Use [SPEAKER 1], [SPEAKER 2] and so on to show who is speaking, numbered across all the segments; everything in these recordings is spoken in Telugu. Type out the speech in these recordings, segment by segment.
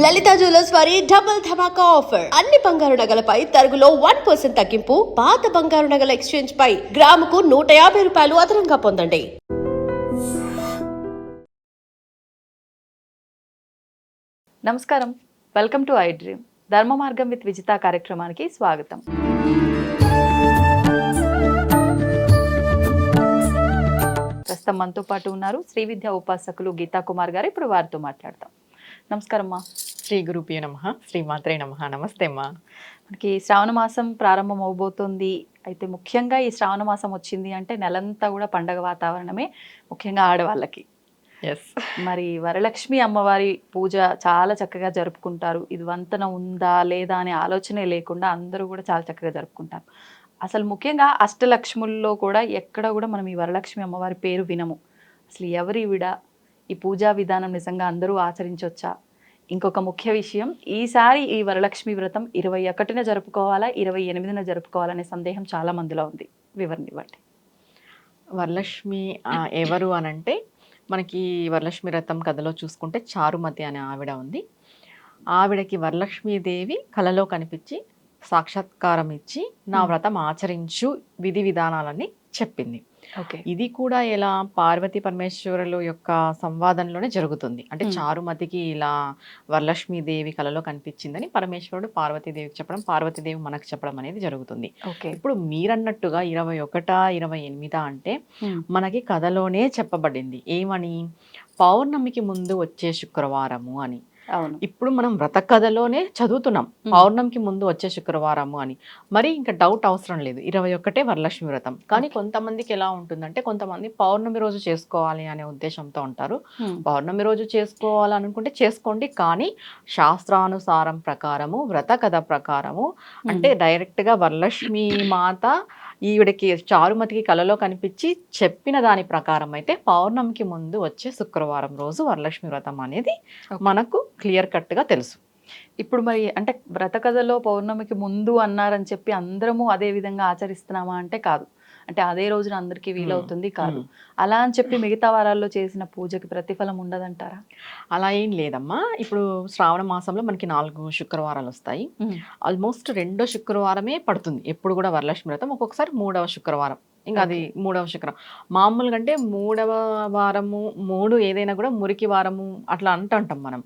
[SPEAKER 1] లలిత జ్యువెలర్స్ వారి డబుల్ ధమాకా ఆఫర్. అన్ని బంగారు నగలపై తరుగులో 1% తగ్గింపు. పాత బంగారు నగల ఎక్స్చేంజ్ పై గ్రాముకు 150 రూపాయలు అదనంగా పొందండి.
[SPEAKER 2] నమస్కారం, వెల్కమ్ టు ఐ డ్రీమ్. ధర్మ మార్గం విత్ విజిత కార్యక్రమానికి స్వాగతం. ప్రస్తుతం మనతో పాటు ఉన్నారు శ్రీ విద్యా ఉపాసకులు గీతా కుమార్ గారు. ఇప్పుడు వారితో మాట్లాడతాం. నమస్కారం అమ్మా.
[SPEAKER 3] శ్రీ గురుభ్యో నమః, శ్రీ మాత్రే నమః. నమస్తే అమ్మా.
[SPEAKER 2] మనకి శ్రావణ మాసం ప్రారంభం అవబోతోంది. అయితే ముఖ్యంగా ఈ శ్రావణ మాసం వచ్చింది అంటే నెలంతా కూడా పండగ వాతావరణమే, ముఖ్యంగా ఆడవాళ్ళకి.
[SPEAKER 3] ఎస్,
[SPEAKER 2] మరి వరలక్ష్మి అమ్మవారి పూజ చాలా చక్కగా జరుపుకుంటారు. ఇది వంతన ఉందా లేదా అనే ఆలోచనే లేకుండా అందరూ కూడా చాలా చక్కగా జరుపుకుంటారు. అసలు ముఖ్యంగా అష్టలక్ష్ముల్లో కూడా ఎక్కడ కూడా మనం ఈ వరలక్ష్మి అమ్మవారి పేరు వినము. అసలు ఎవరి విడ ఈ పూజా విధానం నిజంగా అందరూ ఆచరించవచ్చా? ఇంకొక ముఖ్య విషయం, ఈసారి ఈ వరలక్ష్మి వ్రతం 21న జరుపుకోవాలా 28న జరుపుకోవాలనే సందేహం చాలా మందిలో ఉంది. వివరణ ఇవ్వండి.
[SPEAKER 3] వరలక్ష్మి ఎవరు అనంటే, మనకి వరలక్ష్మి వ్రతం కథలో చూసుకుంటే చారుమతి అనే ఆవిడ ఉంది. ఆవిడకి వరలక్ష్మీదేవి కలలో కనిపించి సాక్షాత్కారం ఇచ్చి నా వ్రతం ఆచరించు విధి విధానాలని చెప్పింది.
[SPEAKER 2] ఓకే,
[SPEAKER 3] ఇది కూడా ఎలా పార్వతీ పరమేశ్వరుల యొక్క సంవాదంలోనే జరుగుతుంది. అంటే చారుమతికి ఇలా వరలక్ష్మీదేవి కలలో కనిపించిందని పరమేశ్వరుడు పార్వతీదేవికి చెప్పడం, పార్వతీదేవి మనకు చెప్పడం అనేది జరుగుతుంది.
[SPEAKER 2] ఓకే.
[SPEAKER 3] ఇప్పుడు మీరన్నట్టుగా 21, 28 అంటే మనకి కథలోనే చెప్పబడింది. ఏమని? పౌర్ణమికి ముందు వచ్చే శుక్రవారము అని.
[SPEAKER 2] అవును,
[SPEAKER 3] ఇప్పుడు మనం వ్రత కథలోనే చదువుతున్నాం పౌర్ణమికి ముందు వచ్చే శుక్రవారము అని. మరి ఇంకా డౌట్ అవసరం లేదు, 21 వరలక్ష్మి వ్రతం. కానీ కొంతమందికి ఎలా ఉంటుందంటే, కొంతమంది పౌర్ణమి రోజు చేసుకోవాలి అనే ఉద్దేశంతో ఉంటారు. పౌర్ణమి రోజు చేసుకోవాలనుకుంటే చేసుకోండి, కానీ శాస్త్రానుసారం ప్రకారము వ్రత కథ ప్రకారము అంటే డైరెక్ట్గా వరలక్ష్మి మాత ఈవిడకి చారుమతికి కలలో కనిపించి చెప్పిన దాని ప్రకారం అయితే పౌర్ణమికి ముందు వచ్చే శుక్రవారం రోజు వరలక్ష్మి వ్రతం అనేది మనకు క్లియర్ కట్గా తెలుసు.
[SPEAKER 2] ఇప్పుడు మరి అంటే వ్రత కథలో పౌర్ణమికి ముందు అన్నారని చెప్పి అందరము అదే విధంగా ఆచరిస్తున్నామా అంటే కాదు. అంటే అదే రోజున అందరికీ వీలవుతుంది కాదు. అలా అని చెప్పి మిగతా వారాల్లో చేసిన పూజకి ప్రతిఫలం ఉండదంటారా?
[SPEAKER 3] అలా ఏం లేదమ్మా. ఇప్పుడు శ్రావణ మాసంలో మనకి 4 శుక్రవారాలు వస్తాయి. ఆల్మోస్ట్ 2వ శుక్రవారమే పడుతుంది ఎప్పుడు కూడా వరలక్ష్మి వ్రతం. ఒక్కొక్కసారి 3వ శుక్రవారం, ఇంకా అది 3వ శుక్రవారం. మామూలుగా అంటే 3వ వారము 3 ఏదైనా కూడా మురికి వారము అట్లా అంటుంటాం మనం.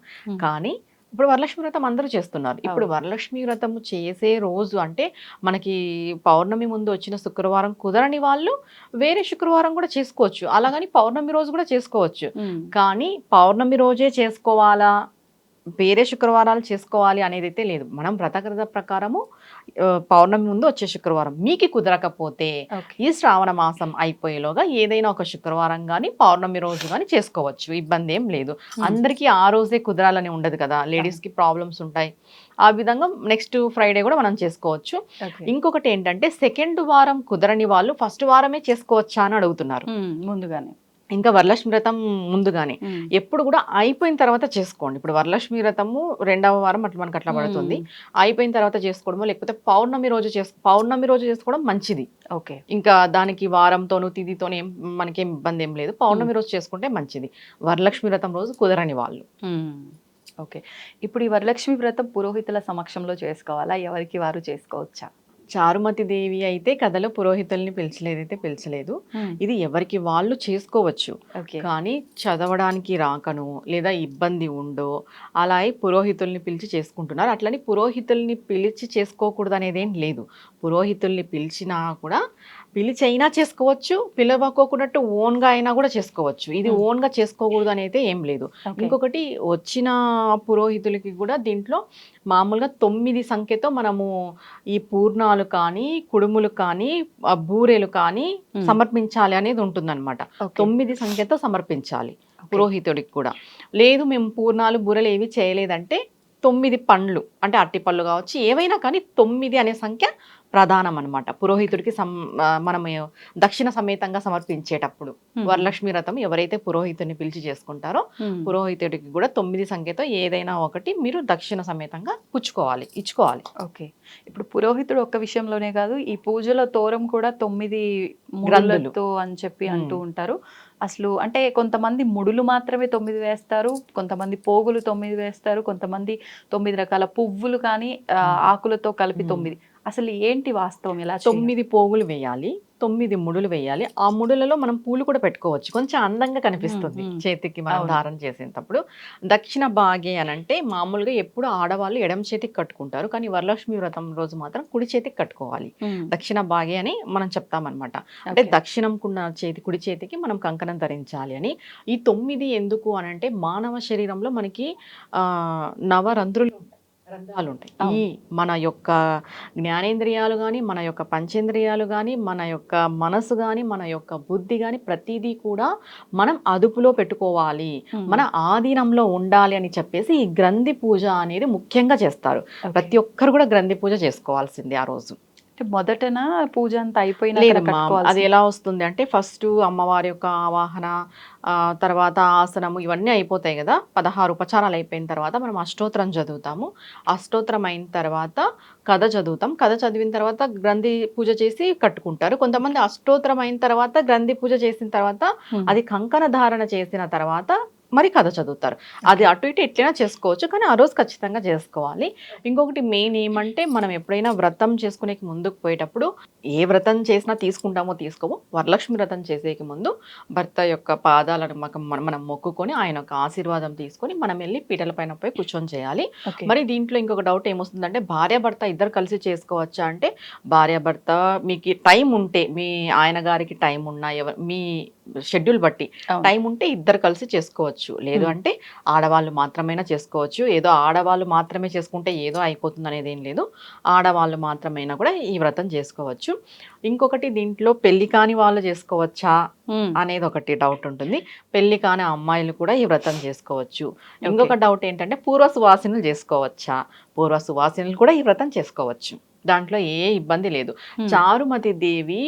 [SPEAKER 3] కానీ ఇప్పుడు వరలక్ష్మి వ్రతం అందరూ చేస్తున్నారు. ఇప్పుడు వరలక్ష్మి వ్రతం చేసే రోజు అంటే మనకి పౌర్ణమి ముందు వచ్చిన శుక్రవారం కుదరని వాళ్ళు వేరే శుక్రవారం కూడా చేసుకోవచ్చు. అలాగని పౌర్ణమి రోజు కూడా చేసుకోవచ్చు. కానీ పౌర్ణమి రోజే చేసుకోవాలా, వేరే శుక్రవారాలు చేసుకోవాలి అనేది అయితే లేదు. మనం వ్రతకథ ప్రకారము పౌర్ణమి ముందు వచ్చే శుక్రవారం మీకు కుదరకపోతే ఈ శ్రావణ మాసం అయిపోయేలోగా ఏదైనా ఒక శుక్రవారం కానీ పౌర్ణమి రోజు కానీ చేసుకోవచ్చు, ఇబ్బంది ఏం లేదు. అందరికీ ఆ రోజే కుదరాలని ఉండదు కదా, లేడీస్కి ప్రాబ్లమ్స్ ఉంటాయి. ఆ విధంగా నెక్స్ట్ ఫ్రైడే కూడా మనం చేసుకోవచ్చు. ఇంకొకటి ఏంటంటే, 2nd వారం కుదరని వాళ్ళు 1st వారమే చేసుకోవచ్చా అని అడుగుతున్నారు.
[SPEAKER 2] ముందుగానే
[SPEAKER 3] ఇంకా వరలక్ష్మి వ్రతం ముందుగానే ఎప్పుడు కూడా అయిపోయిన తర్వాత చేసుకోండి. ఇప్పుడు వరలక్ష్మి వ్రతము 2వ వారం అట్లా మనకు అట్లా పడుతుంది. అయిపోయిన తర్వాత చేసుకోవడమో లేకపోతే పౌర్ణమి రోజు చేసుకోవడం మంచిది.
[SPEAKER 2] ఓకే,
[SPEAKER 3] ఇంకా దానికి వారంతోనూ తిథితోనే మనకేం ఇబ్బంది ఏం లేదు. పౌర్ణమి రోజు చేసుకుంటే మంచిది, వరలక్ష్మి వ్రతం రోజు కుదరని వాళ్ళు.
[SPEAKER 2] ఓకే. ఇప్పుడు ఈ వరలక్ష్మి వ్రతం పురోహితుల సమక్షంలో చేసుకోవాలా, ఎవరికి వారు చేసుకోవచ్చా?
[SPEAKER 3] చారుమతి దేవి అయితే కథలో పురోహితుల్ని పిలిచలేదు. ఇది ఎవరికి వాళ్ళు చేసుకోవచ్చు. కానీ చదవడానికి రాకను లేదా ఇబ్బంది ఉండో అలా పురోహితుల్ని పిలిచి చేసుకుంటున్నారు. అట్లని పురోహితుల్ని పిలిచి చేసుకోకూడదు అనేది ఏం లేదు. పురోహితుల్ని పిలిచినా కూడా పిలిచైనా చేసుకోవచ్చు, పిలవకోకున్నట్టు ఓన్గా అయినా కూడా చేసుకోవచ్చు. ఇది ఓన్గా చేసుకోకూడదు అనేది ఏం లేదు. ఇంకొకటి, వచ్చిన పురోహితులకి కూడా దీంట్లో మామూలుగా 9 సంఖ్యతో మనము ఈ పూర్ణాలు కానీ కుడుములు కానీ బూరెలు కానీ సమర్పించాలి అనేది ఉంటుందన్నమాట. 9 సంఖ్యతో సమర్పించాలి పురోహితుడికి కూడా. లేదు మేము పూర్ణాలు బూరెలు ఏవి చేయలేదంటే 9 పండ్లు, అంటే అట్టిపళ్ళు కావచ్చు, ఏవైనా కానీ 9 అనే సంఖ్య ప్రధానం అనమాట పురోహితుడికి. మనం దక్షిణ సమేతంగా సమర్పించేటప్పుడు వరలక్ష్మి వ్రతం ఎవరైతే పురోహితుడిని పిలిచి చేసుకుంటారో పురోహితుడికి కూడా 9 సంఖ్యతో ఏదైనా ఒకటి మీరు దక్షిణ సమేతంగా ఇచ్చుకోవాలి.
[SPEAKER 2] ఓకే, ఇప్పుడు పురోహితుడు ఒక్క విషయంలోనే కాదు, ఈ పూజల తోరం కూడా 9 గ్రంథులతో అని చెప్పి అంటూ ఉంటారు. అసలు అంటే కొంతమంది ముడులు మాత్రమే 9 వేస్తారు, కొంతమంది పోగులు 9 వేస్తారు, కొంతమంది 9 రకాల పువ్వులు కానీ ఆకులతో కలిపి 9. అసలు ఏంటి వాస్తవం ఎలా చేయాలి?
[SPEAKER 3] 9 పోగులు వేయాలి, 9 ముడులు వేయాలి. ఆ ముడులలో మనం పూలు కూడా పెట్టుకోవచ్చు, కొంచెం అందంగా కనిపిస్తుంది చేతికి మనం ధారణ చేసేటప్పుడు. దక్షిణ భాగే అని అంటే మామూలుగా ఎప్పుడు ఆడవాళ్ళు ఎడమ చేతికి కట్టుకుంటారు, కానీ వరలక్ష్మి వ్రతం రోజు మాత్రం కుడి చేతికి కట్టుకోవాలి. దక్షిణ భాగే అని మనం చెప్తామన్నమాట. అంటే దక్షిణంకున్న చేతి కుడి చేతికి మనం కంకణం ధరించాలి అని. ఈ 9 ఎందుకు అని అంటే మానవ శరీరంలో మనకి నవరంధ్రులు రంధ్రాలు ఉంటాయి. ఈ మన యొక్క జ్ఞానేంద్రియాలు కానీ, మన యొక్క పంచేంద్రియాలు కానీ, మన యొక్క మనసు కానీ, మన యొక్క బుద్ధి కానీ ప్రతిదీ కూడా మనం అదుపులో పెట్టుకోవాలి, మన ఆధీనంలో ఉండాలి అని చెప్పేసి ఈ గ్రంథి పూజ అనేది ముఖ్యంగా చేస్తారు. ప్రతి ఒక్కరు కూడా గ్రంథి పూజ చేసుకోవాల్సిందే ఆ రోజు.
[SPEAKER 2] మొదటన పూజ అంతా అయిపోయినా
[SPEAKER 3] అది ఎలా వస్తుంది అంటే ఫస్ట్ అమ్మవారి యొక్క ఆవాహన, తర్వాత ఆసనము ఇవన్నీ అయిపోతాయి కదా. 16 ఉపచారాలు అయిపోయిన తర్వాత మనం అష్టోత్తరం చదువుతాము. అష్టోత్తరం అయిన తర్వాత కథ చదువుతాం. కథ చదివిన తర్వాత గ్రంథి పూజ చేసి కట్టుకుంటారు. కొంతమంది అష్టోత్తరం అయిన తర్వాత గ్రంథి పూజ చేసిన తర్వాత అది కంకణ ధారణ చేసిన తర్వాత మరి కథ చదువుతారు. అది అటు ఇటు ఎట్లైనా చేసుకోవచ్చు, కానీ ఆ రోజు ఖచ్చితంగా చేసుకోవాలి. ఇంకొకటి మెయిన్ ఏమంటే మనం ఎప్పుడైనా వ్రతం చేసుకునే ముందుకు పోయేటప్పుడు ఏ వ్రతం చేసినా తీసుకుంటామో తీసుకోమో, వరలక్ష్మి వ్రతం చేసేకి ముందు భర్త యొక్క పాదాలను మనం మొక్కుకొని ఆయన యొక్క ఆశీర్వాదం తీసుకొని మనం వెళ్ళి పీటల పైన పోయి కూర్చొని చేయాలి. మరి దీంట్లో ఇంకొక డౌట్ ఏమొస్తుందంటే భార్యాభర్త ఇద్దరు కలిసి చేసుకోవచ్చా అంటే, భార్యాభర్త మీకు టైం ఉంటే, మీ ఆయన గారికి టైం ఉన్నా, మీ షెడ్యూల్ బట్టి టైం ఉంటే ఇద్దరు కలిసి చేసుకోవచ్చు. లేదు అంటే ఆడవాళ్ళు మాత్రమైనా చేసుకోవచ్చు. ఏదో ఆడవాళ్ళు మాత్రమే చేసుకుంటే ఏదో అయిపోతుంది అనేది ఏం లేదు, ఆడవాళ్ళు మాత్రమైనా కూడా ఈ వ్రతం చేసుకోవచ్చు. ఇంకొకటి దీంట్లో పెళ్లి కాని వాళ్ళు చేసుకోవచ్చా అనేది ఒకటి డౌట్ ఉంటుంది. పెళ్లి కాని అమ్మాయిలు కూడా ఈ వ్రతం చేసుకోవచ్చు. ఇంకొక డౌట్ ఏంటంటే పూర్వ సువాసినులు చేసుకోవచ్చా? పూర్వ సువాసినులు కూడా ఈ వ్రతం చేసుకోవచ్చు, దాంట్లో ఏ ఇబ్బంది లేదు. చారుమతి దేవి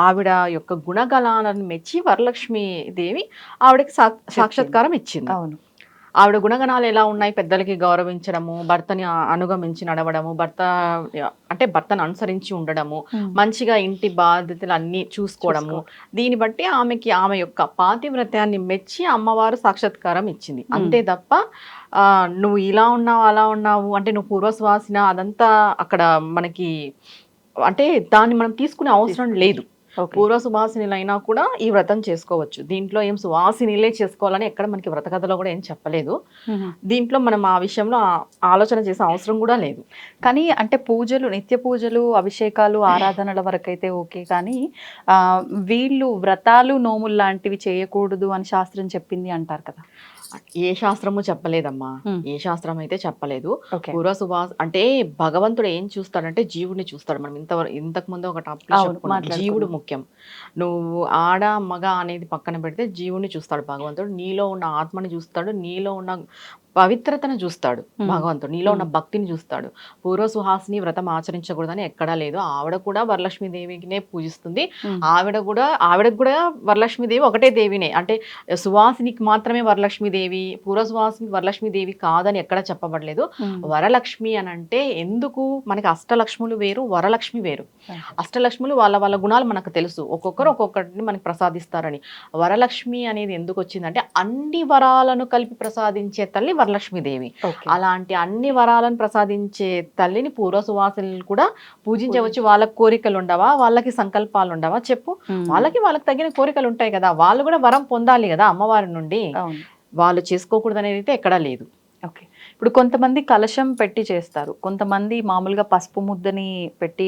[SPEAKER 3] ఆవిడ యొక్క గుణగణాలను మెచ్చి వరలక్ష్మి దేవి ఆవిడకి సాక్షాత్కారం ఇచ్చింది.
[SPEAKER 2] అవును,
[SPEAKER 3] ఆవిడ గుణగణాలు ఎలా ఉన్నాయి? పెద్దలకి గౌరవించడము, భర్తని అనుగమించి నడవడము, భర్తను అనుసరించి ఉండడము, మంచిగా ఇంటి బాధ్యతలు అన్ని చూసుకోవడము. దీన్ని బట్టి ఆమె యొక్క పాతివ్రత్యాన్ని మెచ్చి అమ్మవారు సాక్షాత్కారం ఇచ్చింది. అంతే తప్ప నువ్వు ఇలా ఉన్నావు అలా ఉన్నావు అంటే నువ్వు పూర్వసువాసిన అదంతా అక్కడ మనకి అంటే దాన్ని మనం తీసుకునే అవసరం లేదు. పూర్వ సువాసినులైనా కూడా ఈ వ్రతం చేసుకోవచ్చు. దీంట్లో ఏం సువాసినిలే చేసుకోవాలని ఎక్కడ మనకి వ్రత కథలో కూడా ఏం చెప్పలేదు. దీంట్లో మనం ఆ విషయంలో ఆలోచన చేసే అవసరం కూడా లేదు.
[SPEAKER 2] కానీ అంటే పూజలు, నిత్య పూజలు, అభిషేకాలు, ఆరాధనల వరకు అయితే ఓకే, కానీ వీళ్ళు వ్రతాలు నోములు లాంటివి చేయకూడదు అని శాస్త్రం చెప్పింది అంటారు కదా.
[SPEAKER 3] ఏ శాస్త్రము చెప్పలేదమ్మా, ఏ శాస్త్రం అయితే చెప్పలేదు. పూర్వ సువాస అంటే భగవంతుడు ఏం చూస్తాడంటే జీవుడిని చూస్తాడు. మనం ఇంతకు ముందు ఒక టాపిక్ చెప్పుకున్నాం, జీవుడు ముఖ్యం. నువ్వు ఆడ మగ అనేది పక్కన పెడితే జీవుడిని చూస్తాడు భగవంతుడు. నీలో ఉన్న ఆత్మని చూస్తాడు, నీలో ఉన్న పవిత్రతను చూస్తాడు భగవంతుడు, నీలో ఉన్న భక్తిని చూస్తాడు. పూర్వ సుహాసిని వ్రతం ఆచరించకూడదని ఎక్కడా లేదు. ఆవిడ కూడా వరలక్ష్మీదేవినే పూజిస్తుంది. ఆవిడకు కూడా వరలక్ష్మీదేవి ఒకటే దేవినే. అంటే సువాసినికి మాత్రమే వరలక్ష్మీదేవి, పూర్వ సువాసినికి వరలక్ష్మీదేవి కాదని ఎక్కడ చెప్పబడలేదు. వరలక్ష్మి అని అంటే ఎందుకు మనకి అష్టలక్ష్ములు వేరు, వరలక్ష్మి వేరు. అష్టలక్ష్ములు వాళ్ళ గుణాలు మనకు తెలుసు, ఒక్కొక్కరు ఒక్కొక్కటిని మనకి ప్రసాదిస్తారని. వరలక్ష్మి అనేది ఎందుకు వచ్చిందంటే అన్ని వరాలను కలిపి ప్రసాదించే తల్లి వరలక్ష్మీదేవి. అలాంటి అన్ని వరాలను ప్రసాదించే తల్లిని పూర్వ సువాసినులు కూడా పూజించవచ్చు. వాళ్ళకి కోరికలు ఉండవా? వాళ్ళకి సంకల్పాలు ఉండవా? చెప్పు. వాళ్ళకి తగిన కోరికలు ఉంటాయి కదా, వాళ్ళు కూడా వరం పొందాలి కదా అమ్మవారి నుండి. వాళ్ళు చేసుకోకూడదు అనేది అయితే ఎక్కడా లేదు.
[SPEAKER 2] ఓకే, ఇప్పుడు కొంతమంది కలశం పెట్టి చేస్తారు, కొంతమంది మామూలుగా పసుపు ముద్దని పెట్టి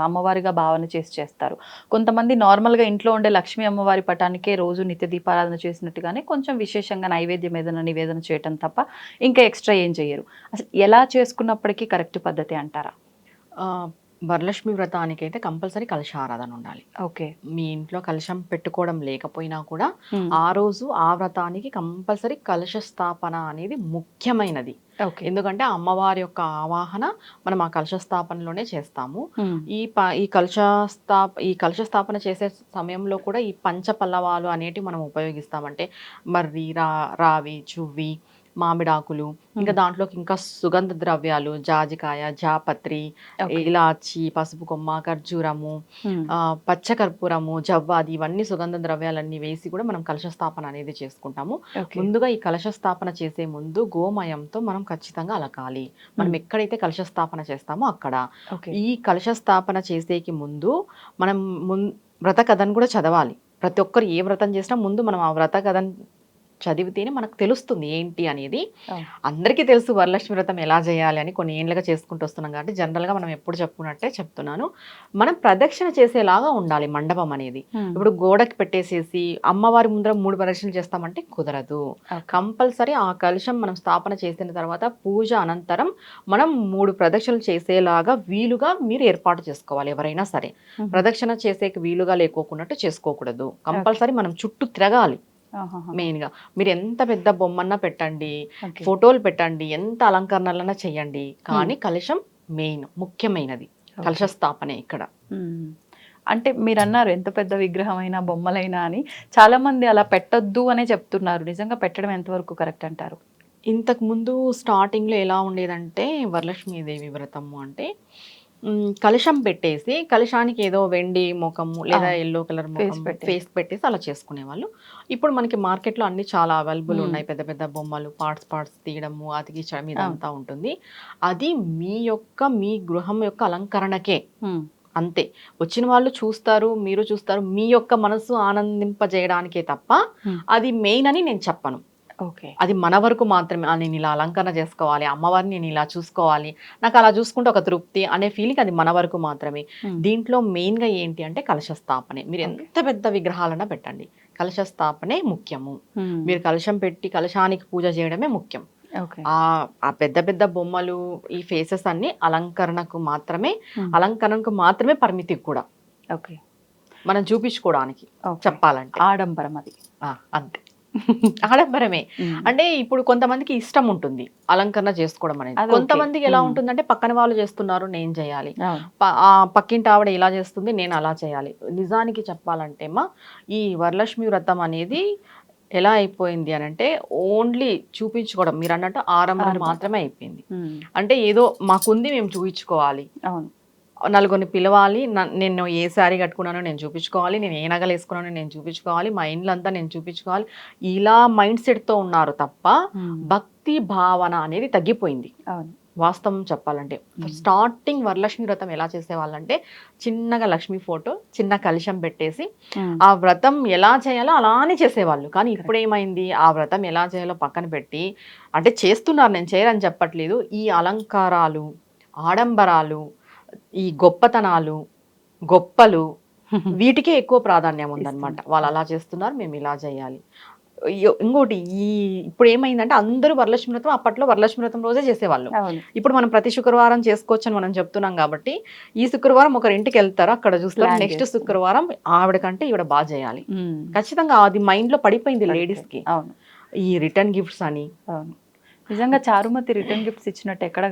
[SPEAKER 2] అమ్మవారిగా భావన చేస్తారు, కొంతమంది నార్మల్గా ఇంట్లో ఉండే లక్ష్మీ అమ్మవారి పటానికే రోజు నిత్య దీపారాధన చేసినట్టుగానే కొంచెం విశేషంగా నైవేద్యం ఏదైనా నివేదన చేయటం తప్ప ఇంకా ఎక్స్ట్రా ఏం చేయరు. అసలు ఎలా చేసుకున్నప్పటికీ కరెక్ట్ పద్ధతి అంటారా?
[SPEAKER 3] వరలక్ష్మి వ్రతానికి అయితే కంపల్సరీ కలశారాధన ఉండాలి.
[SPEAKER 2] ఓకే,
[SPEAKER 3] మీ ఇంట్లో కలశం పెట్టుకోవడం లేకపోయినా కూడా ఆ రోజు ఆ వ్రతానికి కంపల్సరీ కలశ స్థాపన అనేది ముఖ్యమైనది. ఎందుకంటే అమ్మవారి యొక్క ఆవాహన మనం ఆ కలశ స్థాపనలోనే చేస్తాము. ఈ కలశ స్థాపన చేసే సమయంలో కూడా ఈ పంచపల్లవాలు అనేటివి మనం ఉపయోగిస్తామంటే మర్రి, రావి, చువ్వి, మామిడాకులు, ఇంకా దాంట్లోకి ఇంకా సుగంధ ద్రవ్యాలు, జాజికాయ, జాపత్రి, ఇలాచి, పసుపు కొమ్మ, ఖర్జూరము, పచ్చకర్పూరము, జవ్వాది, ఇవన్నీ సుగంధ ద్రవ్యాలన్నీ వేసి కూడా మనం కలశ స్థాపన అనేది చేసుకుంటాము. ముందుగా ఈ కలశ స్థాపన చేసే ముందు గోమయంతో మనం ఖచ్చితంగా అలకాలి. మనం ఎక్కడైతే కలశ స్థాపన చేస్తామో అక్కడ. ఈ కలశ స్థాపన చేసేకి ముందు మనం వ్రత కథను కూడా చదవాలి. ప్రతి ఒక్కరు ఏ వ్రతం చేసినా ముందు మనం ఆ వ్రత కథను చదివితేనే మనకు తెలుస్తుంది ఏంటి అనేది. అందరికీ తెలుసు వరలక్ష్మి వ్రతం ఎలా చేయాలి అని, కొన్ని ఏళ్ళుగా చేసుకుంటూ వస్తున్నాం కాబట్టి జనరల్గా మనం ఎప్పుడు చెప్పుకున్నట్టే చెప్తున్నాను. మనం ప్రదక్షిణ చేసేలాగా ఉండాలి మండపం అనేది. ఇప్పుడు గోడకి పెట్టేసేసి అమ్మవారి ముందర 3 ప్రదక్షిణలు చేస్తామంటే కుదరదు. కంపల్సరీ ఆ కలశం మనం స్థాపన చేసిన తర్వాత పూజ అనంతరం మనం 3 ప్రదక్షిణలు చేసేలాగా వీలుగా మీరు ఏర్పాటు చేసుకోవాలి. ఎవరైనా సరే ప్రదక్షిణ చేసేకి వీలుగా లేకోకున్నట్టు చేసుకోకూడదు. కంపల్సరీ మనం చుట్టూ తిరగాలి. మెయిన్ గా మీరు ఎంత పెద్ద బొమ్మన్నా పెట్టండి, ఫోటోలు పెట్టండి, ఎంత అలంకరణలన్నా చెయ్యండి, కానీ కలశం మెయిన్ ముఖ్యమైనది. కలశ స్థాపనే ఇక్కడ.
[SPEAKER 2] అంటే మీరు అన్నారు ఎంత పెద్ద విగ్రహం అయినా బొమ్మలైనా అని, చాలా మంది అలా పెట్టొద్దు అనే చెప్తున్నారు. నిజంగా పెట్టడం ఎంతవరకు కరెక్ట్ అంటారు?
[SPEAKER 3] ఇంతకు ముందు స్టార్టింగ్ లో ఎలా ఉండేదంటే వరలక్ష్మీదేవి వ్రతము అంటే కలశం పెట్టేసి కలశానికి ఏదో వెండి ముఖము లేదా ఎల్లో కలర్ ఫేస్ పెట్టేసి అలా చేసుకునేవాళ్ళు. ఇప్పుడు మనకి మార్కెట్లో అన్ని చాలా అవైలబుల్ ఉన్నాయి. పెద్ద పెద్ద బొమ్మలు పార్ట్స్ తీయడము, అతికించడం ఇదంతా ఉంటుంది. అది మీ గృహం యొక్క అలంకరణకే అంతే. వచ్చిన వాళ్ళు చూస్తారు, మీరు చూస్తారు, మీ యొక్క మనసు ఆనందింపజేయడానికే తప్ప అది మెయిన్ అని నేను చెప్పను. అది మన వరకు మాత్రమే. నేను ఇలా అలంకరణ చేసుకోవాలి, అమ్మవారిని నేను ఇలా చూసుకోవాలి, నాకు అలా చూసుకుంటే ఒక తృప్తి అనే ఫీలింగ్ అది మన వరకు మాత్రమే. దీంట్లో మెయిన్ గా ఏంటి అంటే కలశ స్థాపనే. మీరు ఎంత పెద్ద విగ్రహాలన్నా పెట్టండి, కలశ స్థాపనే ముఖ్యము. మీరు కలశం పెట్టి కలశానికి పూజ చేయడమే ముఖ్యం. ఆ పెద్ద పెద్ద బొమ్మలు, ఈ ఫేసెస్ అన్ని అలంకరణకు మాత్రమే పరిమితి కూడా. మనం చూపించుకోవడానికి చెప్పాలంటే
[SPEAKER 2] ఆడంబరం అది
[SPEAKER 3] అంతే. ఆడంబరమే. అంటే ఇప్పుడు కొంతమందికి ఇష్టం ఉంటుంది అలంకరణ చేసుకోవడం అనేది. కొంతమందికి ఎలా ఉంటుందంటే పక్కన వాళ్ళు చేస్తున్నారు నేను చేయాలి, పక్కింటి ఆవిడ ఇలా చేస్తుంది నేను అలా చేయాలి. నిజానికి చెప్పాలంటే ఈ వరలక్ష్మి వ్రతం అనేది ఎలా అయిపోయింది అని అంటే ఓన్లీ చూపించుకోవడం, మీరు అన్నట్టు ఆరంభం మాత్రమే అయిపోయింది. అంటే ఏదో మాకుంది మేము చూపించుకోవాలి, నలుగురిని పిలవాలి, నేను ఏ శారీ కట్టుకున్నానో నేను చూపించుకోవాలి, నేను ఏ నగలు వేసుకున్నానో నేను చూపించుకోవాలి, మా ఇండ్లంతా నేను చూపించుకోవాలి, ఇలా మైండ్ సెట్తో ఉన్నారు తప్ప భక్తి భావన అనేది తగ్గిపోయింది. వాస్తవం చెప్పాలంటే స్టార్టింగ్ వరలక్ష్మి వ్రతం ఎలా చేసేవాళ్ళంటే చిన్నగా లక్ష్మి ఫోటో, చిన్న కలశం పెట్టేసి ఆ వ్రతం ఎలా చేయాలో అలానే చేసేవాళ్ళు. కానీ ఇప్పుడు ఏమైంది, ఆ వ్రతం ఎలా చేయాలో పక్కన పెట్టి, అంటే చేస్తున్నారు, నేను చేయరని చెప్పట్లేదు, ఈ అలంకారాలు, ఆడంబరాలు, ఈ గొప్పతనాలు, గొప్పలు, వీటికే ఎక్కువ ప్రాధాన్యం ఉందన్నమాట. వాళ్ళు అలా చేస్తున్నారు, మేము ఇలా చేయాలి. ఇంకోటి ఇప్పుడు ఏమైందంటే అందరూ వరలక్ష్మి వ్రతం అప్పట్లో వరలక్ష్మి వ్రతం రోజే చేసేవాళ్ళు. ఇప్పుడు మనం ప్రతి శుక్రవారం చేసుకోవచ్చు అని మనం చెప్తున్నాం కాబట్టి ఈ శుక్రవారం ఒకరి ఇంటికి వెళ్తారు, అక్కడ చూస్తారు, నెక్స్ట్ శుక్రవారం ఆవిడ కంటే ఈవిడ బాగా చేయాలి. ఖచ్చితంగా అది మైండ్ లో పడిపోయింది లేడీస్ కి. ఈ రిటర్న్ గిఫ్ట్స్ అని
[SPEAKER 2] నిజంగా చారుమతి రిటర్న్ గిఫ్ట్స్ ఇచ్చినట్టు ఎక్కడ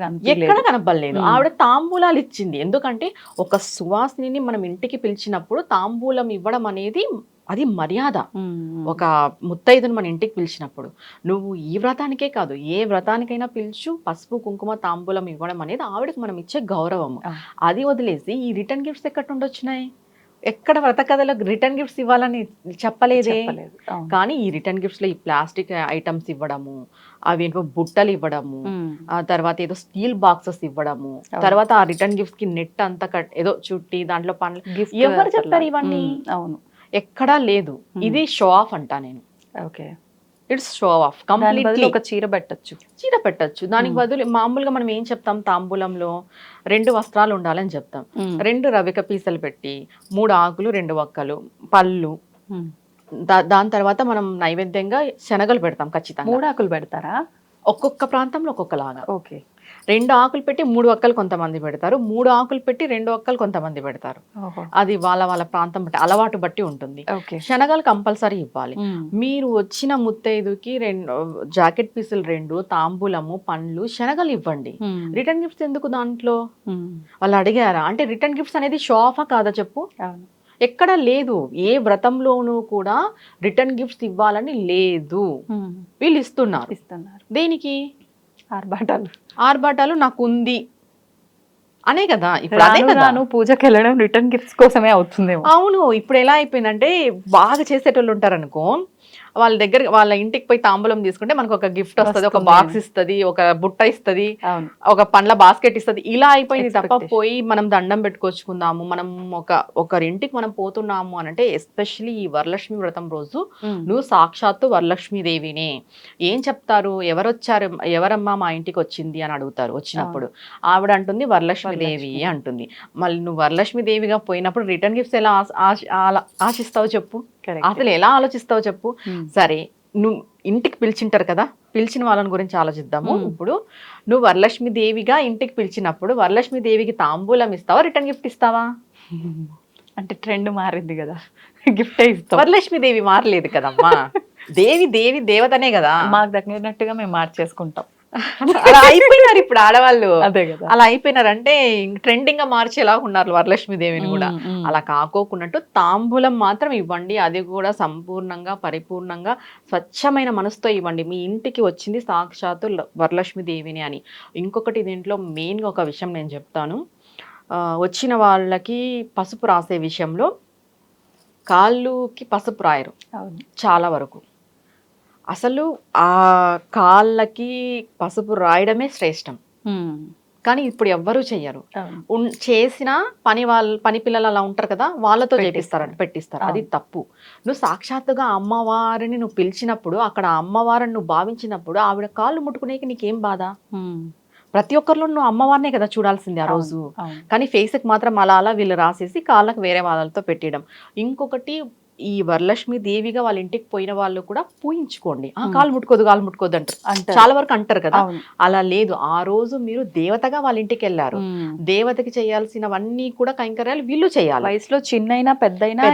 [SPEAKER 3] కనపడలేదు. ఆవిడ తాంబూలాలు ఇచ్చింది. ఎందుకంటే ఒక సువాసిని మనం ఇంటికి పిలిచినప్పుడు తాంబూలం ఇవ్వడం అనేది అది మర్యాద. ఒక ముత్తైదును మన ఇంటికి పిలిచినప్పుడు నువ్వు ఈ వ్రతానికే కాదు ఏ వ్రతానికైనా పిలుచు, పసుపు కుంకుమ తాంబూలం ఇవ్వడం అనేది ఆవిడకి మనం ఇచ్చే గౌరవం. అది వదిలేసి ఈ రిటర్న్ గిఫ్ట్స్ ఎక్కడి నుండి వచ్చినాయి? ఎక్కడ వ్రత కథలో రిటర్న్ గిఫ్ట్స్ ఇవ్వాలని చెప్పలేదే. కానీ ఈ రిటర్న్ గిఫ్ట్స్ లో ఈ ప్లాస్టిక్ ఐటమ్స్ ఇవ్వడము, అవి బుట్టలు ఇవ్వడము, ఆ తర్వాత ఏదో స్టీల్ బాక్సెస్ ఇవ్వడము, తర్వాత ఆ రిటర్న్ గిఫ్ట్స్ కి నెట్ అంతా ఏదో చుట్టి దాంట్లో పండ్లు, ఎవరు చెప్పారు ఇవన్నీ?
[SPEAKER 2] అవును,
[SPEAKER 3] ఎక్కడా లేదు. ఇది షో ఆఫ్ అంటా నేను. It's show off. కంప్లీట్లీ
[SPEAKER 2] ఒక చీర
[SPEAKER 3] పెట్టచ్చు. దానికి బదులు మామూలుగా మనం ఏం చెప్తాం, తాంబూలంలో 2 వస్త్రాలు ఉండాలని చెప్తాం. 2 రవిక పీసలు పెట్టి 3 ఆకులు 2 వక్కలు పళ్ళు, దాని తర్వాత మనం నైవేద్యంగా శనగలు పెడతాం. ఖచ్చితంగా
[SPEAKER 2] 3 ఆకులు పెడతారా?
[SPEAKER 3] ఒక్కొక్క ప్రాంతంలో ఒక్కొక్కలాగా. 2 ఆకులు పెట్టి 3 వక్కలు కొంతమంది పెడతారు, 3 ఆకులు పెట్టి 2 వక్కలు కొంతమంది పెడతారు. అది వాళ్ళ ప్రాంతం బట్టి, అలవాటు బట్టి ఉంటుంది. శనగలు కంపల్సరీ ఇవ్వాలి. మీరు వచ్చిన ముత్తైదుకి 2 జాకెట్ పీసులు 2, తాంబూలము, పండ్లు, శనగలు ఇవ్వండి. రిటర్న్ గిఫ్ట్స్ ఎందుకు దాంట్లో? వాళ్ళు అడిగారా అంటే రిటర్న్ గిఫ్ట్స్ అనేది షో ఆఫా కాదా చెప్పు? ఎక్కడ లేదు, ఏ వ్రతంలోనూ కూడా రిటర్న్ గిఫ్ట్స్ ఇవ్వాలని లేదు. వీళ్ళు ఇస్తున్నారు. దేనికి?
[SPEAKER 2] ఆర్భాటాలు.
[SPEAKER 3] ఆర్భాటాలు నాకు ఉంది అనే కదా. ఇప్పుడు అదే కదా
[SPEAKER 2] పూజకి వెళ్ళడం రిటర్న్ గిఫ్ట్స్ కోసమే అవుతుందేమో.
[SPEAKER 3] అవును. ఇప్పుడు ఎలా అయిపోయిందంటే బాగా చేసేటోళ్ళు ఉంటారు అనుకో, వాళ్ళ దగ్గర వాళ్ళ ఇంటికి పోయి తాంబూలం తీసుకుంటే మనకు ఒక గిఫ్ట్ వస్తుంది, ఒక బాక్స్ ఇస్తుంది, ఒక బుట్ట ఇస్తుంది, ఒక పండ్ల బాస్కెట్ ఇస్తుంది. ఇలా అయిపోయింది తప్ప పోయి మనం దండం పెట్టుకొచ్చుకుందాము, మనం ఒకరింటికి మనం పోతున్నాము అని అంటే, ఎస్పెషలీ ఈ వరలక్ష్మి వ్రతం రోజు నువ్వు సాక్షాత్తు వరలక్ష్మి దేవినే. ఏం చెప్తారు, ఎవరొచ్చారు, ఎవరమ్మా మా ఇంటికి వచ్చింది అని అడుగుతారు. వచ్చినప్పుడు ఆవిడ అంటుంది వరలక్ష్మి దేవి అంటుంది. మళ్ళీ నువ్వు వరలక్ష్మి దేవిగా పోయినప్పుడు రిటర్న్ గిఫ్ట్స్ ఎలా ఆశిస్తావు చెప్పు, అసలు ఎలా ఆలోచిస్తావు చెప్పు. సరే, నువ్వు ఇంటికి పిలిచింటారు కదా, పిలిచిన వాళ్ళని గురించి ఆలోచిద్దాము. ఇప్పుడు నువ్వు వరలక్ష్మి దేవిగా ఇంటికి పిలిచినప్పుడు వరలక్ష్మి దేవికి తాంబూలం ఇస్తావా, రిటర్న్ గిఫ్ట్ ఇస్తావా?
[SPEAKER 2] అంటే ట్రెండ్ మారింది కదా, గిఫ్ట్ ఇస్తాం.
[SPEAKER 3] వరలక్ష్మి దేవి మారలేదు కదమ్మా. దేవి దేవతనే కదా.
[SPEAKER 2] మాకు తగినట్టుగా మేము మార్చేసుకుంటాం.
[SPEAKER 3] అలా అయిపోయినారు ఇప్పుడు ఆడవాళ్ళు.
[SPEAKER 2] అదే కదా,
[SPEAKER 3] అలా అయిపోయినారు. అంటే ట్రెండింగ్ గా మార్చేలా ఉన్నారు వరలక్ష్మి దేవిని కూడా. అలా కాకోకున్నట్టు తాంబూలం మాత్రం ఇవ్వండి, అది కూడా సంపూర్ణంగా పరిపూర్ణంగా స్వచ్ఛమైన మనసుతో ఇవ్వండి. మీ ఇంటికి వచ్చింది సాక్షాత్తు వరలక్ష్మి దేవిని అని. ఇంకొకటి దీంట్లో మెయిన్గా ఒక విషయం నేను చెప్తాను. వచ్చిన వాళ్ళకి పసుపు రాసే విషయంలో కాళ్ళుకి పసుపు రాయరు చాలా వరకు. అసలు ఆ కాళ్ళకి పసుపు రాయడమే శ్రేష్టం. కానీ ఇప్పుడు ఎవ్వరూ చెయ్యరు. చేసిన పని పిల్లలు అలా ఉంటారు కదా, వాళ్ళతో పెట్టిస్తారు. అది తప్పు. నువ్వు సాక్షాత్తుగా అమ్మవారిని నువ్వు పిలిచినప్పుడు, అక్కడ అమ్మవారిని నువ్వు భావించినప్పుడు ఆవిడ కాళ్ళు ముట్టుకునేకి నీకేం బాధ? ప్రతి ఒక్కరిలో నువ్వు అమ్మవారినే కదా చూడాల్సింది ఆ రోజు. కానీ ఫేస్కి మాత్రం అలా వీళ్ళు రాసేసి కాళ్ళకు వేరే వాళ్ళతో పెట్టడం. ఇంకొకటి, ఈ వరలక్ష్మి దేవిగా వాళ్ళ ఇంటికి పోయిన వాళ్ళు కూడా పూయించుకోండి. కాలు ముట్టుకోదు అంటారు, చాలా వరకు అంటారు కదా. అలా లేదు. ఆ రోజు మీరు దేవతగా వాళ్ళ ఇంటికి వెళ్ళారు, దేవతకి చేయాల్సినవన్నీ కూడా కైంకర్యాలు వీళ్ళు చేయాలి.
[SPEAKER 2] వయసులో చిన్నైనా పెద్దయినా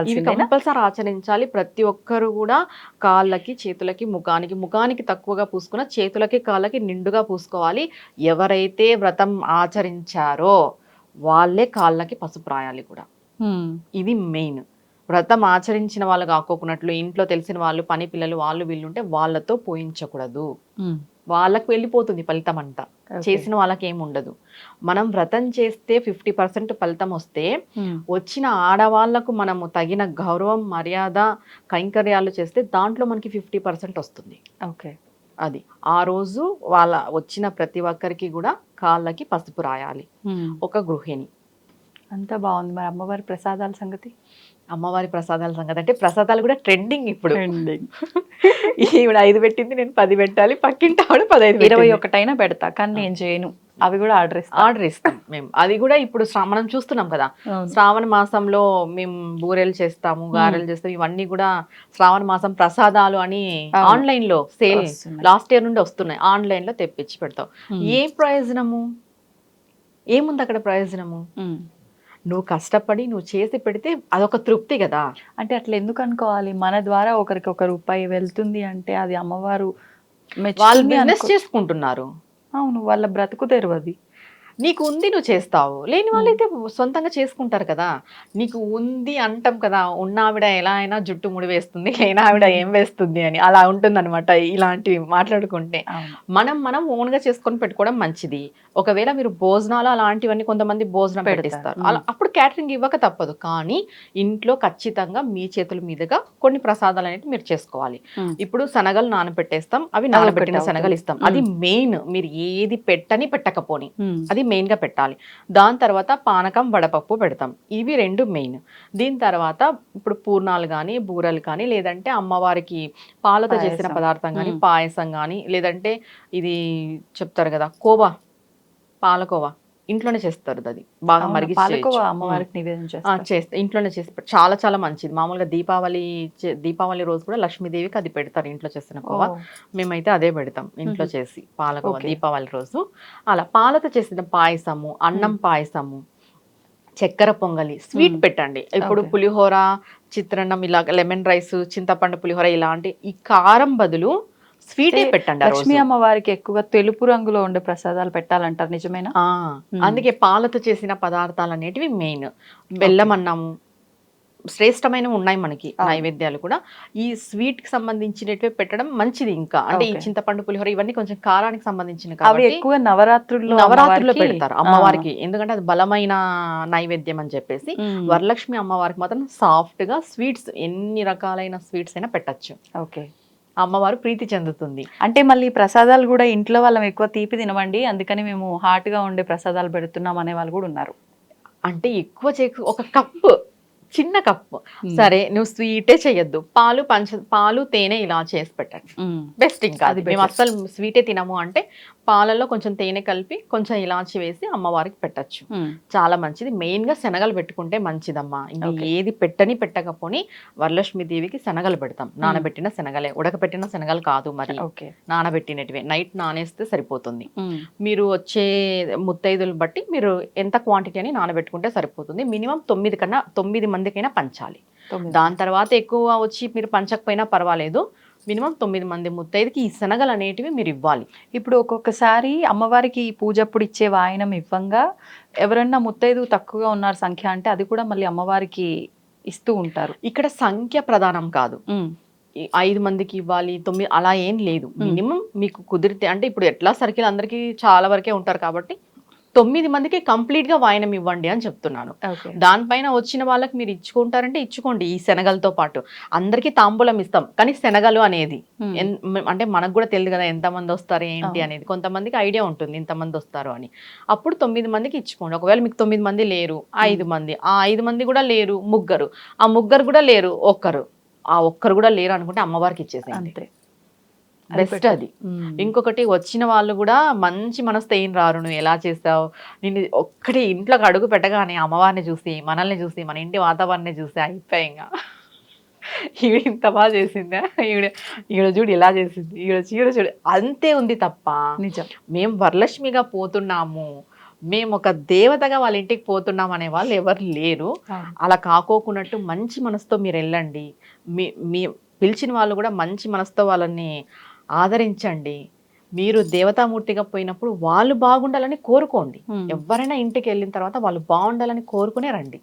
[SPEAKER 3] ఇవి కంపల్సరీ ఆచరించాలి. ప్రతి ఒక్కరు కూడా కాళ్ళకి చేతులకి ముఖానికి తక్కువగా పూసుకున్న, చేతులకి కాళ్ళకి నిండుగా పూసుకోవాలి. ఎవరైతే వ్రతం ఆచరించారో వాళ్ళే కాళ్ళకి పసుపు రాయాలి కూడా. ఇది మెయిన్. వ్రతం ఆచరించిన వాళ్ళు కాకోకున్నట్లు ఇంట్లో తెలిసిన వాళ్ళు, పని పిల్లలు, వాళ్ళు వీళ్ళు ఉంటే వాళ్ళతో పోయించకూడదు. వాళ్ళకు వెళ్ళిపోతుంది ఫలితం అంతా, చేసిన వాళ్ళకి ఏమి ఉండదు. మనం వ్రతం చేస్తే 50% ఫలితం వస్తే, వచ్చిన ఆడవాళ్లకు మనము తగిన గౌరవం, మర్యాద, కైంకర్యాలు చేస్తే దాంట్లో మనకి 50% వస్తుంది.
[SPEAKER 2] ఓకే,
[SPEAKER 3] అది ఆ రోజు వాళ్ళ వచ్చిన ప్రతి ఒక్కరికి కూడా కాళ్ళకి పసుపు రాయాలి ఒక గృహిణి.
[SPEAKER 2] అంతా బాగుంది. మరి అమ్మవారి ప్రసాదాల సంగతి?
[SPEAKER 3] అమ్మవారి ప్రసాదాల సంగతి అంటే, ప్రసాదాలు కూడా ట్రెండింగ్ ఇప్పుడు. ఈవిడ 5 పెట్టింది, నేను 10 పెట్టాలి, పక్కింటి ఆవిడ 15,
[SPEAKER 2] 21 పెడతా, కానీ నేను చేయను. అవి కూడా ఆర్డర్ ఇస్తాం
[SPEAKER 3] మేము. అది కూడా ఇప్పుడు మనం చూస్తున్నాం కదా, శ్రావణ మాసంలో మేము బూరెలు చేస్తాము, గారెలు చేస్తాము. ఇవన్నీ కూడా శ్రావణ మాసం ప్రసాదాలు అని ఆన్లైన్ లో సేల్ లాస్ట్ ఇయర్ నుండి వస్తున్నాయి. ఆన్లైన్ లో తెప్పించి పెడతాం. ఏం ప్రయోజనము? ఏముంది అక్కడ ప్రయోజనము? నువ్వు కష్టపడి నువ్వు చేసి పెడితే అదొక తృప్తి కదా.
[SPEAKER 2] అంటే అట్లా ఎందుకు అనుకోవాలి? మన ద్వారా ఒకరికి ₹1 వెళ్తుంది అంటే అది అమ్మవారు
[SPEAKER 3] వాళ్ళు బిజినెస్ చేసుకుంటున్నారు.
[SPEAKER 2] అవును, వాళ్ళ బ్రతుకు తెరువు అది.
[SPEAKER 3] నీకు ఉంది, నువ్వు చేస్తావు. లేని వాళ్ళైతే సొంతంగా చేసుకుంటారు కదా. నీకు ఉంది అంటాం కదా, ఉన్న ఆవిడ ఎలా అయినా జుట్టు ముడి వేస్తుంది, లేని ఆవిడ ఏం వేస్తుంది అని అలా ఉంటుంది అనమాట. ఇలాంటివి మాట్లాడుకుంటే మనం ఓన్గా చేసుకొని పెట్టుకోవడం మంచిది. ఒకవేళ మీరు భోజనాలు అలాంటివన్నీ, కొంతమంది భోజనం పెట్టిస్తారు, అలా అప్పుడు క్యాటరింగ్ ఇవ్వక తప్పదు. కానీ ఇంట్లో ఖచ్చితంగా మీ చేతుల మీదుగా కొన్ని ప్రసాదాలు అనేవి మీరు చేసుకోవాలి. ఇప్పుడు శనగలు నానబెట్టేస్తాం, అవి నానబెట్టిన శనగలు ఇస్తాం. అది మెయిన్. మీరు ఏది పెట్టకపోని అది మెయిన్ గా పెట్టాలి. దాని తర్వాత పానకం, వడపప్పు పెడతాం. ఇవి 2 మెయిన్. దీని తర్వాత ఇప్పుడు పూర్ణాలు కానీ, బూరలు కానీ, లేదంటే అమ్మవారికి పాలతో చేసిన పదార్థం కానీ, పాయసం కానీ, లేదంటే ఇది చెప్తారు కదా కోవా, పాలకోవా ఇంట్లోనే చేస్తారు. అది బాగా మరిగి చేస్తే ఇంట్లోనే చేసి చాలా చాలా మంచిది. మామూలుగా దీపావళి రోజు కూడా లక్ష్మీదేవికి అది పెడతారు ఇంట్లో చేసిన కోవా. మేమైతే అదే పెడతాం ఇంట్లో చేసి, పాలకోవా దీపావళి రోజు. అలా పాలతో చేసిన పాయసము, అన్నం పాయసము, చక్కెర పొంగలి, స్వీట్ పెట్టండి. ఇప్పుడు పులిహోర, చిత్రాన్నం, ఇలా లెమన్ రైస్, చింతపండు పులిహోర, ఇలాంటి ఈ కారం బదులు స్వీటే పెట్టండి.
[SPEAKER 2] లక్ష్మీ అమ్మవారికి ఎక్కువగా తెలుపు రంగులో ఉండే ప్రసాదాలు పెట్టాలంటారు, నిజమేనా?
[SPEAKER 3] అందుకే పాలతో చేసిన పదార్థాలు అనేటివి మెయిన్. బెల్లం అన్నము, శ్రేష్టమైనవి ఉన్నాయి మనకి నైవేద్యాలు కూడా. ఈ స్వీట్ కి సంబంధించినవి పెట్టడం మంచిది. ఇంకా అంటే ఈ చింతపండు పులిహోర ఇవన్నీ కొంచెం కారానికి సంబంధించిన
[SPEAKER 2] అవి ఎక్కువ
[SPEAKER 3] నవరాత్రుల్లో పెడతారు అమ్మవారికి, ఎందుకంటే అది బలమైన నైవేద్యం అని చెప్పేసి. వరలక్ష్మి అమ్మవారికి మాత్రం సాఫ్ట్ గా స్వీట్స్, ఎన్ని రకాలైన స్వీట్స్ అయినా పెట్టచ్చు.
[SPEAKER 2] ఓకే,
[SPEAKER 3] అమ్మవారు ప్రీతి చెందుతుంది.
[SPEAKER 2] అంటే మళ్ళీ ప్రసాదాలు కూడా ఇంట్లో వాళ్ళం ఎక్కువ తీపి తినవండి, అందుకని మేము హాట్ గా ఉండే ప్రసాదాలు పెడుతున్నాం అనే వాళ్ళు కూడా ఉన్నారు.
[SPEAKER 3] అంటే ఎక్కువ ఒక కప్పు, చిన్న కప్పు, సరే నువ్వు స్వీటే చెయ్యొద్దు, పాలు తేనె ఇలా చేసి పెట్టండి బెస్ట్. ఇంకా అది మేము అస్సలు స్వీటే తినము అంటే పాలలో కొంచెం తేనె కలిపి కొంచెం ఇలాచి వేసి అమ్మవారికి పెట్టచ్చు, చాలా మంచిది. మెయిన్ గా శనగలు పెట్టుకుంటే మంచిదమ్మా. ఇంకా ఏది పెట్టకపోని వరలక్ష్మి దేవికి శనగలు పెడతాం, నానబెట్టిన శనగలే, ఉడకబెట్టిన శనగలు కాదు మరి, నానబెట్టినటివే. నైట్ నానేస్తే సరిపోతుంది. మీరు వచ్చే ముత్తైదులు బట్టి మీరు ఎంత క్వాంటిటీ అని నానబెట్టుకుంటే సరిపోతుంది. మినిమం 9 మందికైనా పంచాలి. దాని తర్వాత ఎక్కువ వచ్చి మీరు పంచకపోయినా పర్వాలేదు, మినిమం 9 మంది ముత్తైదుకి ఈ శనగలు అనేటివి మీరు ఇవ్వాలి.
[SPEAKER 2] ఇప్పుడు ఒక్కొక్కసారి అమ్మవారికి పూజప్పుడు ఇచ్చే వాయనం ఇవ్వంగా ఎవరన్నా ముత్తైదు తక్కువగా ఉన్నారు సంఖ్య అంటే అది కూడా మళ్ళీ అమ్మవారికి ఇస్తూ ఉంటారు.
[SPEAKER 3] ఇక్కడ సంఖ్య ప్రధానం కాదు, 5 మందికి ఇవ్వాలి, 9 అలా ఏం లేదు. మినిమం మీకు కుదిరితే, అంటే ఇప్పుడు ఎట్లా సర్కిల్ అందరికీ చాలా వరకే ఉంటారు కాబట్టి 9 మందికి కంప్లీట్ గా వాయనం ఇవ్వండి అని చెప్తున్నాను. దానిపైన వచ్చిన వాళ్ళకి మీరు ఇచ్చుకుంటారంటే ఇచ్చుకోండి ఈ శనగలతో పాటు. అందరికీ తాంబూలం ఇస్తాం, కానీ శనగలు అనేది అంటే మనకు కూడా తెలియదు కదా ఎంతమంది వస్తారు ఏంటి అనేది. కొంతమందికి ఐడియా ఉంటుంది ఇంతమంది వస్తారు అని. అప్పుడు 9 మందికి ఇచ్చుకోండి. ఒకవేళ మీకు 9 మంది లేరు, 5 మంది, ఆ 5 మంది కూడా లేరు, ముగ్గురు, ఆ ముగ్గురు కూడా లేరు, ఒక్కరు కూడా లేరు అనుకుంటే అమ్మవారికి ఇచ్చేసేయండి, బెస్ట్ అది. ఇంకొకటి, వచ్చిన వాళ్ళు కూడా మంచి మనసుతో ఏం రారు, నువ్వు ఎలా చేస్తావు, నేను ఒక్కటి ఇంట్లోకి అడుగు పెట్టగానే అమ్మవారిని చూసి, మనల్ని చూసి, మన ఇంటి వాతావరణాన్ని చూసి అయిపోయి ఇంకా ఈవిడ ఇంత బాగా చేసిందా, ఈవిడ చూడు ఇలా చేసింది, ఈవిడ చూడు, అంతే ఉంది తప్ప
[SPEAKER 2] నిజం
[SPEAKER 3] మేము వరలక్ష్మిగా పోతున్నాము, మేము ఒక దేవతగా వాళ్ళ ఇంటికి పోతున్నాం అనే వాళ్ళు ఎవరు లేరు. అలా కాకోకున్నట్టు మంచి మనసుతో మీరు వెళ్ళండి. మీ పిలిచిన వాళ్ళు కూడా మంచి మనసుతో వాళ్ళని ఆదరించండి. మీరు దేవతామూర్తిగా పోయినప్పుడు వాళ్ళు బాగుండాలని కోరుకోండి. ఎవరైనా ఇంటికి వెళ్ళిన తర్వాత వాళ్ళు బాగుండాలని కోరుకునే రండి,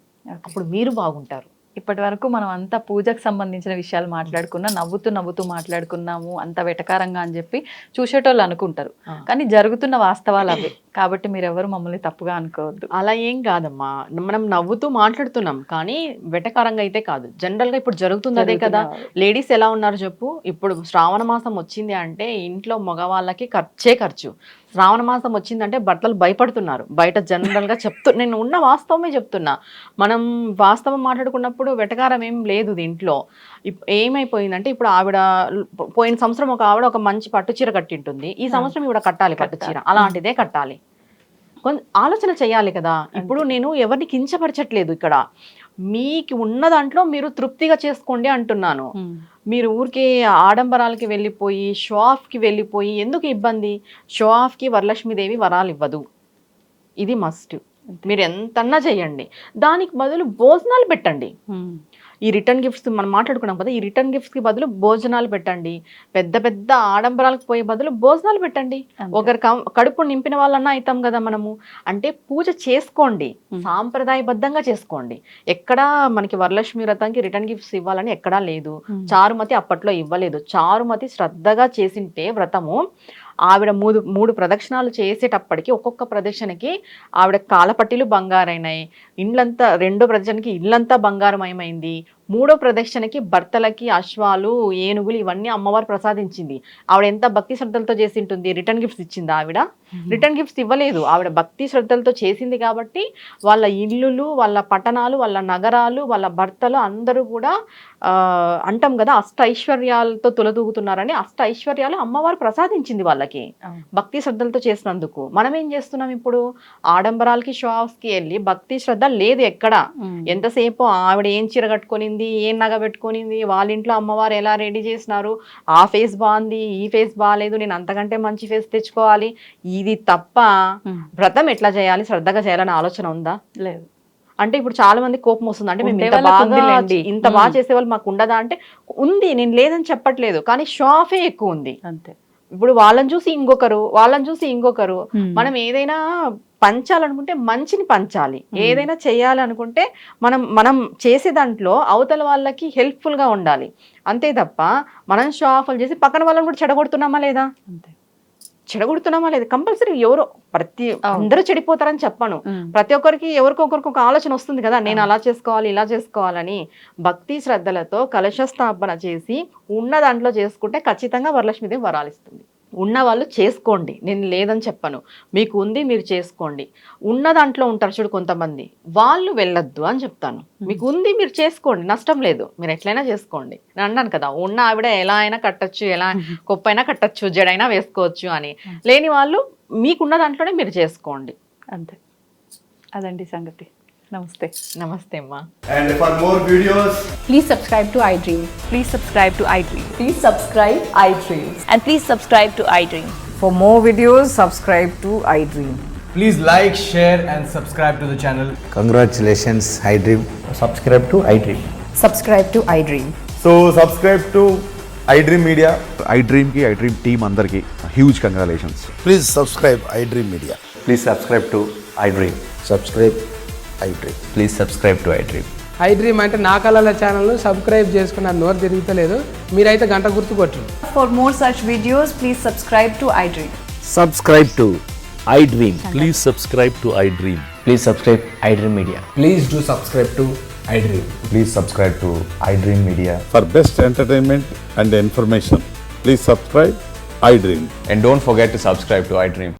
[SPEAKER 3] అప్పుడు మీరు బాగుంటారు.
[SPEAKER 2] ఇప్పటి వరకు మనం అంతా పూజకు సంబంధించిన విషయాలు మాట్లాడుకున్నా, నవ్వుతూ మాట్లాడుకున్నాము, అంత వెటకారంగా అని చెప్పి చూసేటోళ్ళు అనుకుంటారు, కానీ జరుగుతున్న వాస్తవాలు అవే. కాబట్టి మీరు ఎవరు మమ్మల్ని తప్పుగా అనుకోవద్దు.
[SPEAKER 3] అలా ఏం కాదమ్మా, మనం నవ్వుతూ మాట్లాడుతున్నాం కానీ వెటకారంగా అయితే కాదు. జనరల్ గా ఇప్పుడు జరుగుతుంది అదే కదా. లేడీస్ ఎలా ఉన్నారు చెప్పు, ఇప్పుడు శ్రావణ మాసం వచ్చింది అంటే ఇంట్లో మగవాళ్ళకి ఖర్చు. శ్రావణ మాసం వచ్చిందంటే బట్టలు భయపడుతున్నారు బయట. జనరల్ గా నేను ఉన్న వాస్తవమే చెప్తున్నా. మనం వాస్తవం మాట్లాడుకున్నప్పుడు వెటకారం ఏం లేదు దీంట్లో. ఏమైపోయిందంటే ఇప్పుడు ఆవిడ పోయిన సంవత్సరం ఒక మంచి పట్టు చీర కట్టింటుంది, ఈ సంవత్సరం ఇవిడ కట్టాలి పట్టు చీర, అలాంటిదే కట్టాలి. ఆలోచన చేయాలి కదా. ఇప్పుడు నేను ఎవరిని కించపరచట్లేదు, ఇక్కడ మీకు ఉన్న దాంట్లో మీరు తృప్తిగా చేసుకోండి అంటున్నాను. మీరు ఊరికే ఆడంబరాలకి వెళ్ళిపోయి, షో ఆఫ్కి వెళ్ళిపోయి ఎందుకు ఇబ్బంది? షో ఆఫ్కి వరలక్ష్మీదేవి వరాలు ఇవ్వదు, ఇది మస్ట్. మీరు ఎంతన్నా చేయండి, దానికి బదులు భోజనాలు పెట్టండి. ఈ రిటర్న్ గిఫ్ట్స్ మనం మాట్లాడుకున్నాం కదా, ఈ రిటర్న్ గిఫ్ట్స్ కి బదులు భోజనాలు పెట్టండి. పెద్ద ఆడంబరాలకు పోయే బదులు భోజనాలు పెట్టండి. ఒకరి కడుపు నింపిన వాళ్ళన్నా అవుతాం కదా మనము. అంటే పూజ చేసుకోండి, సాంప్రదాయబద్ధంగా చేసుకోండి. ఎక్కడా మనకి వరలక్ష్మి వ్రతానికి రిటర్న్ గిఫ్ట్స్ ఇవ్వాలని ఎక్కడా లేదు. చారుమతి అప్పట్లో ఇవ్వలేదు. చారుమతి శ్రద్ధగా చేసింటే వ్రతము, ఆవిడ మూడు ప్రదక్షిణాలు చేసేటప్పటికి ఒక్కొక్క ప్రదక్షిణకి ఆవిడ కాలపట్టీలు బంగారైనాయి, ఇండ్లంతా, రెండో ప్రదక్షిణకి ఇల్లంతా బంగారమయమైంది, మూడో ప్రదక్షిణకి భర్తలకి అశ్వాలు, ఏనుగులు ఇవన్నీ అమ్మవారు ప్రసాదించింది. ఆవిడ ఎంత భక్తి శ్రద్ధలతో చేసి ఉంటుంది. రిటర్న్ గిఫ్ట్స్ ఇచ్చింది ఆవిడ? రిటర్న్ గిఫ్ట్స్ ఇవ్వలేదు. ఆవిడ భక్తి శ్రద్ధలతో చేసింది కాబట్టి వాళ్ళ ఇల్లులు, వాళ్ళ పట్టణాలు, వాళ్ళ నగరాలు, వాళ్ళ భర్తలు అందరూ కూడా అంటాం కదా అష్ట ఐశ్వర్యాలతో తులదూగుతున్నారని. అష్ట ఐశ్వర్యాలు అమ్మవారు ప్రసాదించింది వాళ్ళకి భక్తి శ్రద్ధలతో చేసినందుకు. మనం ఏం చేస్తున్నాం ఇప్పుడు? ఆడంబరాలకి, షో ఆఫ్స్కి వెళ్ళి భక్తి శ్రద్ధ లేదు ఎక్కడ. ఎంతసేపు ఆవిడ ఏం చీర కట్టుకొనింది, ఏం నగ పెట్టుకొనింది, వాళ్ళ ఇంట్లో అమ్మవారు ఎలా రెడీ చేసినారు, ఆ ఫేస్ బాగుంది, ఈ ఫేస్ బాగాలేదు, నేను అంతకంటే మంచి ఫేస్ తెచ్చుకోవాలి, ఇది తప్ప వ్రతం ఎట్లా చేయాలి, శ్రద్ధగా చేయాలని ఆలోచన ఉందా? లేదు. అంటే ఇప్పుడు చాలా మంది కోపం వస్తుంది, అంటే మేము ఇంత బాగా చేసేవాళ్ళు మాకు ఉండదా అంటే ఉంది, నేను లేదని చెప్పట్లేదు, కానీ షో ఆఫే ఎక్కువ ఉంది అంతే. ఇప్పుడు వాళ్ళని చూసి ఇంకొకరు, వాళ్ళని చూసి ఇంకొకరు. మనం ఏదైనా పంచాలనుకుంటే మంచిని పంచాలి. ఏదైనా చేయాలనుకుంటే మనం చేసే దాంట్లో అవతల వాళ్ళకి హెల్ప్ఫుల్గా ఉండాలి. అంతే తప్ప మనం షో ఆఫ్లు చేసి పక్కన వాళ్ళని కూడా చెడగొడుతున్నామా లేదా?
[SPEAKER 2] అంతే.
[SPEAKER 3] చెడగొడుతున్నామా లేదు? కంపల్సరీ ఎవరో అందరూ చెడిపోతారని చెప్పను. ప్రతి ఒక్కరికి ఎవరికొకరికి ఒక ఆలోచన వస్తుంది కదా, నేను అలా చేసుకోవాలి ఇలా చేసుకోవాలని. భక్తి శ్రద్ధలతో కలశ స్థాపన చేసి ఉన్న దాంట్లో చేసుకుంటే ఖచ్చితంగా వరలక్ష్మీదేవి వరాలిస్తుంది. ఉన్న వాళ్ళు చేసుకోండి, నేను లేదని చెప్పను. మీకు ఉంది, మీరు చేసుకోండి. ఉన్న దాంట్లో ఉంటారు చూడు కొంతమంది, వాళ్ళు వెళ్ళొద్దు అని చెప్తాను. మీకు ఉంది, మీరు చేసుకోండి, నష్టం లేదు, మీరు ఎట్లయినా చేసుకోండి. నేను అన్నాను కదా, ఉన్న ఆవిడ ఎలా అయినా కట్టచ్చు, ఎలా కొప్పైనా కట్టచ్చు, జడైనా వేసుకోవచ్చు అని. లేని వాళ్ళు మీకున్న దాంట్లోనే మీరు చేసుకోండి.
[SPEAKER 2] అంతే, అదండి సంగతి. నమస్తే.
[SPEAKER 3] నమస్తే అమ్మా.
[SPEAKER 4] And for more videos,
[SPEAKER 5] Please subscribe to iDream.
[SPEAKER 2] Please subscribe to iDream.
[SPEAKER 5] Please subscribe iDream.
[SPEAKER 2] And please subscribe to iDream.
[SPEAKER 5] For more videos, subscribe to iDream.
[SPEAKER 4] please like, share and subscribe to the channel.
[SPEAKER 6] Congratulations, iDream.
[SPEAKER 7] subscribe to iDream.
[SPEAKER 5] Subscribe to iDream.
[SPEAKER 4] So subscribe to iDream Media.
[SPEAKER 8] iDream team అందరికి huge congratulations.
[SPEAKER 6] Please subscribe iDream Media.
[SPEAKER 7] Please subscribe to iDream.
[SPEAKER 6] Subscribe iDream.
[SPEAKER 7] Please subscribe to iDream.
[SPEAKER 9] iDream అంటే నా కళల ఛానల్ను సబ్స్క్రైబ్ చేసుకున్న నోరు తిరుగుతలేదు, మీరైతే గంట గుర్తు కొట్టండి.
[SPEAKER 5] For more such videos, please subscribe to iDream.
[SPEAKER 7] Subscribe to iDream.
[SPEAKER 10] Please subscribe to iDream.
[SPEAKER 7] Please subscribe iDream Media.
[SPEAKER 4] Please do subscribe to iDream.
[SPEAKER 8] Please subscribe to iDream Media.
[SPEAKER 10] For best entertainment and information, please subscribe iDream.
[SPEAKER 8] And don't forget to subscribe to iDream.